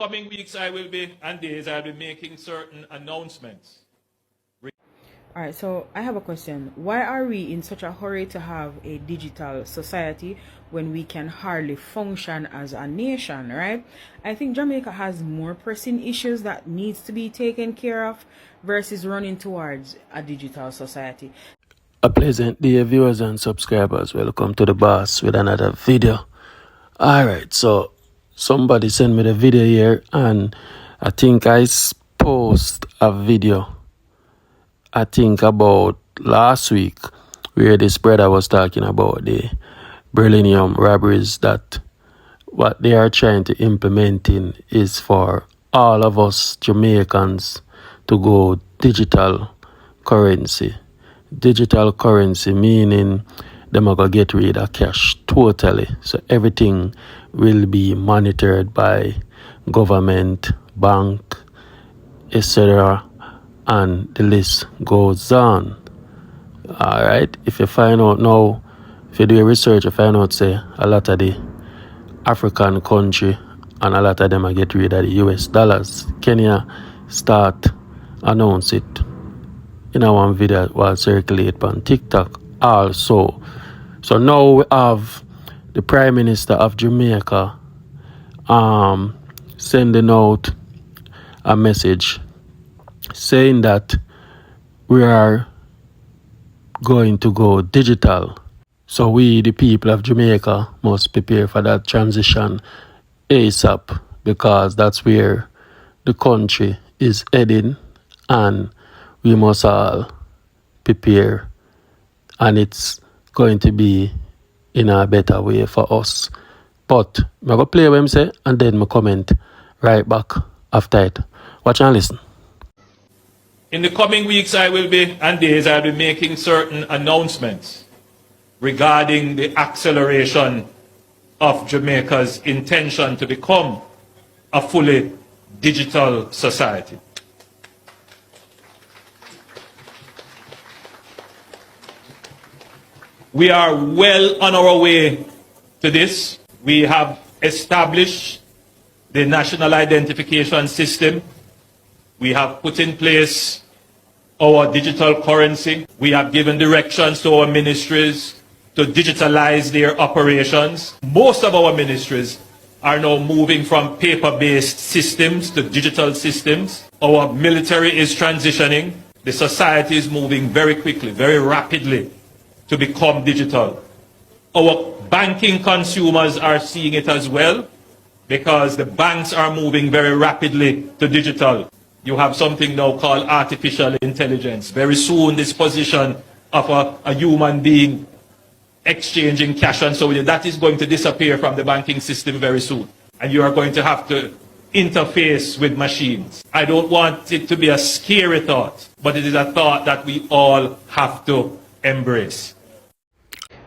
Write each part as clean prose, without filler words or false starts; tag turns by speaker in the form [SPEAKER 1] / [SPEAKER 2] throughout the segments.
[SPEAKER 1] Coming weeks, I will be, and days, I'll be making certain announcements.
[SPEAKER 2] All right, so I have a question. Why are we in such a hurry to have a digital society when we can hardly function as a nation, right? I think Jamaica has more pressing issues that needs to be taken care of versus running towards a digital society.
[SPEAKER 3] A pleasant day, viewers and subscribers. Welcome to the boss with another video. Alright, so somebody sent me the video here, and I think I post a video, I think about last week, where this brother was talking about the Berlinium robberies, that what they are trying to implementing is for all of us Jamaicans to go digital currency. Digital currency meaning them are going to get rid of cash totally. So everything will be monitored by government, bank, etc. And the list goes on. Alright, if you find out now, if you do a research, you find out say a lot of the African country and a lot of them are get rid of the US dollars. Kenya start announce it in one video that was circulate on TikTok also. So now we have the Prime Minister of Jamaica sending out a message saying that we are going to go digital. So we, the people of Jamaica, must prepare for that transition ASAP, because that's where the country is heading, and we must all prepare, and it's going to be in a better way for us. But I'm going to play what him say, and then I comment right back after it. Watch and listen.
[SPEAKER 1] In the coming weeks, I will be, and days, I'll be making certain announcements regarding the acceleration of Jamaica's intention to become a fully digital society. We are well on our way to this. We have established the national identification system. We have put in place our digital currency. We have given directions to our ministries to digitalize their operations. Most of our ministries are now moving from paper-based systems to digital systems. Our military is transitioning. The society is moving very quickly, very rapidly to become digital. Our banking consumers are seeing it as well, because the banks are moving very rapidly to digital. You have something now called artificial intelligence. Very soon this position of a human being exchanging cash and so on, that is going to disappear from the banking system very soon. And you are going to have to interface with machines. I don't want it to be a scary thought, but it is a thought that we all have to embrace.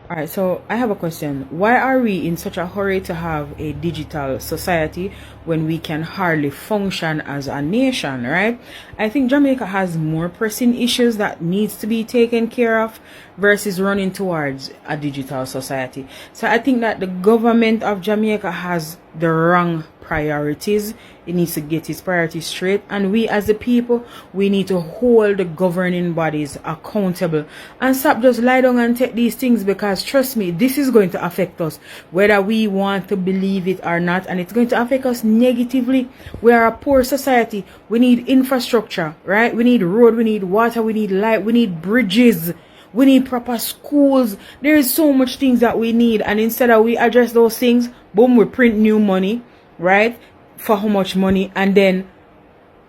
[SPEAKER 2] All right, so I have a question. Why are we in such a hurry to have a digital society when we can hardly function as a nation, right? I think Jamaica has more pressing issues that needs to be taken care of versus running towards a digital society. So I think that the government of Jamaica has the wrong priorities. It needs to get its priorities straight, and we as the people, we need to hold the governing bodies accountable and stop just lie down and take these things, because trust me, this is going to affect us whether we want to believe it or not, and it's going to affect us negatively. We are a poor society. We need infrastructure, right? We need road, we need water, we need light, we need bridges, we need proper schools. There is so much things that we need, and instead of we address those things, boom, we print new money, right? For how much money? And then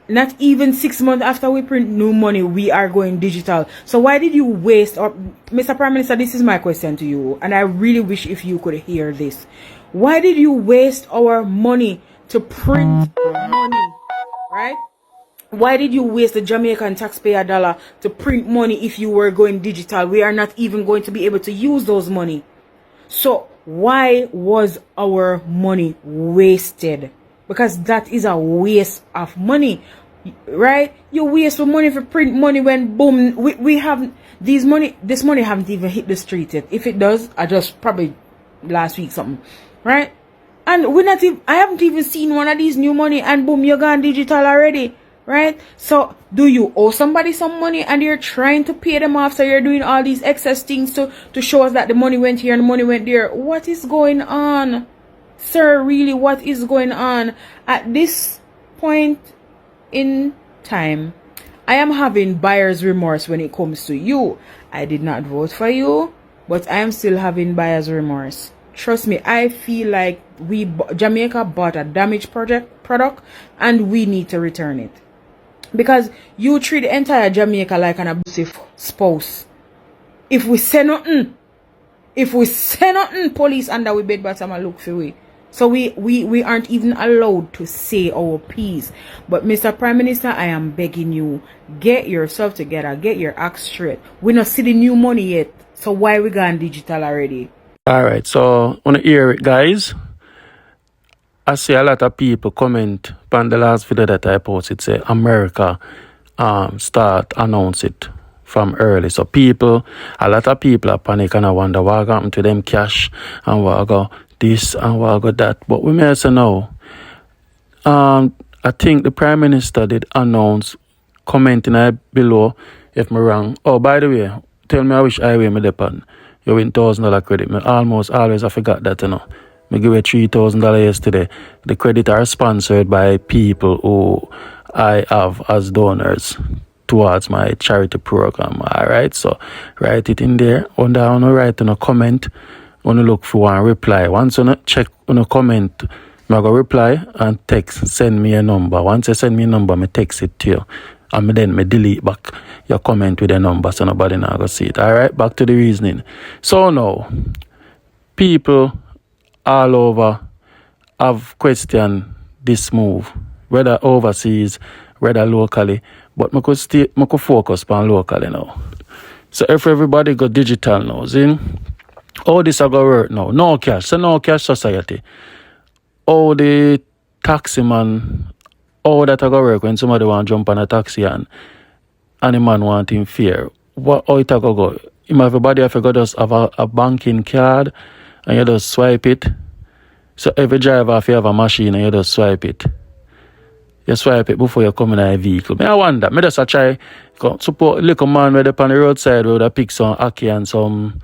[SPEAKER 2] not even 6 months after we print new money, we are going digital. So why did you waste, or Mr. Prime Minister, this is my question to you, and I really wish if you could hear this. Why did you waste our money to print money, right? Why did you waste the Jamaican taxpayer dollar to print money if you were going digital? We are not even going to be able to use those money. So why was our money wasted? Because that is a waste of money, right? You waste money for print money when boom, we have this money haven't even hit the street yet. If it does, I just probably last week something, right? And we're not even, I haven't even seen one of these new money, and boom, you're gone digital already, right? So do you owe somebody some money and you're trying to pay them off, so you're doing all these excess things to show us that the money went here and the money went there? What is going on, sir? Really, what is going on? At this point in time, I am having buyer's remorse when it comes to you. I did not vote for you, but I am still having buyer's remorse. Trust me, I feel like Jamaica bought a damaged product and we need to return it. Because you treat the entire Jamaica like an abusive spouse. If we say nothing, police under we bed bottom and look for we. So we aren't even allowed to say our piece. But Mr. Prime Minister, I am begging you, get yourself together, get your act straight. We not see the new money yet. So why we gone digital already?
[SPEAKER 3] Alright, so on the hear it, guys. I see a lot of people comment on the last video that I posted, say America start announce it from early. So a lot of people are panic and I wonder what happened to them cash and what go this and what go that. But we may say no. I think the Prime Minister did announce, commenting below if I'm wrong. Oh, by the way, tell me which highway me depend. You win $1,000 credit. Me almost always I forgot that, you know. Me give you $3,000 yesterday. The credit are sponsored by people who I have as donors towards my charity program. Alright, so write it in there. Under I wanna write in a comment. Wanna look for one reply. Once you check on a comment, I go reply and text send me a number. Once you send me a number, me text it to you. And then me delete back your comment with a number so nobody now go see it. Alright, back to the reasoning. So now, people all over have questioned this move, whether overseas, whether locally, but I could focus on locally now. So if everybody go digital now, see, all this are going to work now. No cash, so no cash society. All the taxi man, all that are going to work when somebody want to jump on a taxi and the man want him fear. How it a go? Everybody have to just have a banking card and you just swipe it. So every driver if you have a machine and you just swipe it. You swipe it before you come in a vehicle. I wonder, I just try support little man where they on the roadside where they pick some ackee and some,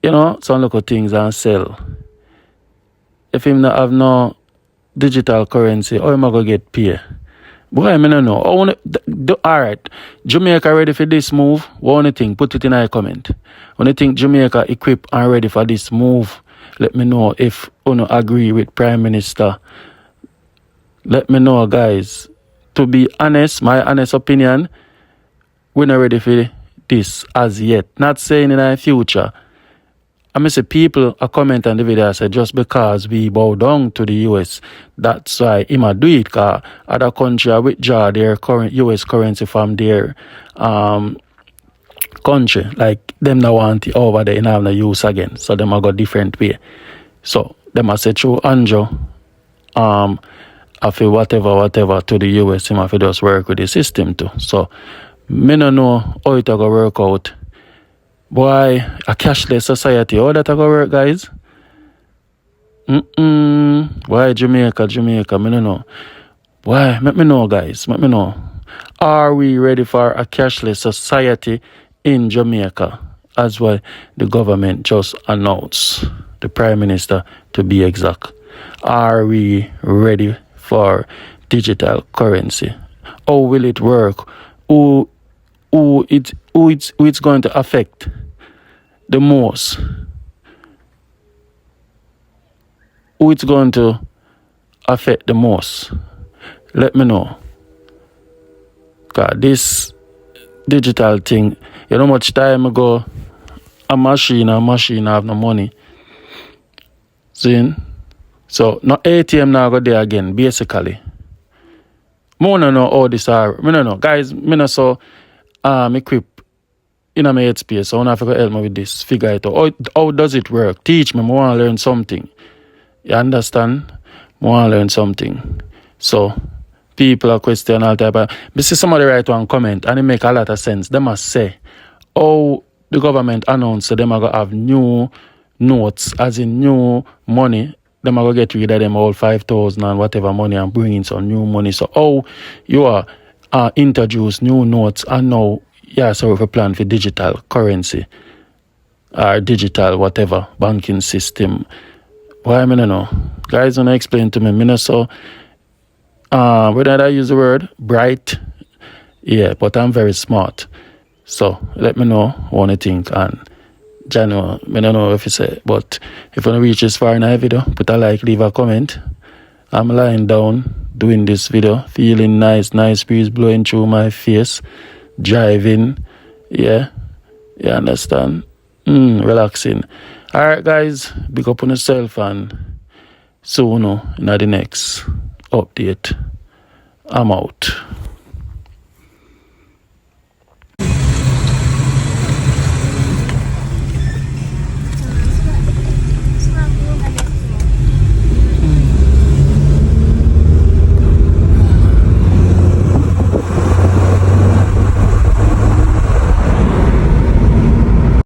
[SPEAKER 3] you know, some little things and sell. If him not have no digital currency, how am I going to get paid? Boy, I don't know. Alright, Jamaica ready for this move? What do you think? Put it in a comment. When you think Jamaica equipped and ready for this move, let me know if you agree with Prime Minister. Let me know, guys. To be honest, my honest opinion, we're not ready for this as yet. Not saying in the future. I say people are comment on the video say just because we bow down to the US, that's why he might do it, because other countries withdraw their current US currency from their country. Like them now want it over there and have no use again. So them are go different way. So them are say through Andrew, I feel whatever to the US, him have to just work with the system too. So me no know how it go work out. Boy, a cashless society, how that go work, guys? Why Jamaica, me no know. Why? Let me know, guys. Let me know. Are we ready for a cashless society in Jamaica? As well, the government just announced, the Prime Minister to be exact. Are we ready for digital currency? How will it work? Who it's going to affect the most? Who it's going to affect the most? Let me know. Cause this digital thing, you know much time ago, a machine have no money. See? So no ATM now go there again, basically. I don't know how this are. I don't know. Guys, I not so equipped in my headspace, so I have to help me with this. Figure it out. How does it work? Teach me. I want to learn something. You understand? I want to learn something. So people are questioning all the time. But see somebody write one comment and it make a lot of sense. They must say, oh, the government announced that they are going to have new notes, as in new money them are going to get rid of them all 5,000 and whatever money and bring in some new money. So how you are introduce new notes and now sort of a plan for digital currency or digital whatever banking system. Why I don't know. Guys wanna explain to me. Me know so whether I use the word bright. Yeah, but I'm very smart. So let me know what you think. And Jano, I don't know if you say, but if you want to reach this far in a video, put a like, leave a comment. I'm lying down doing this video, feeling nice breeze blowing through my face, driving. Yeah, you understand? Relaxing. Alright guys, big up on yourself and soon in the next update. I'm out.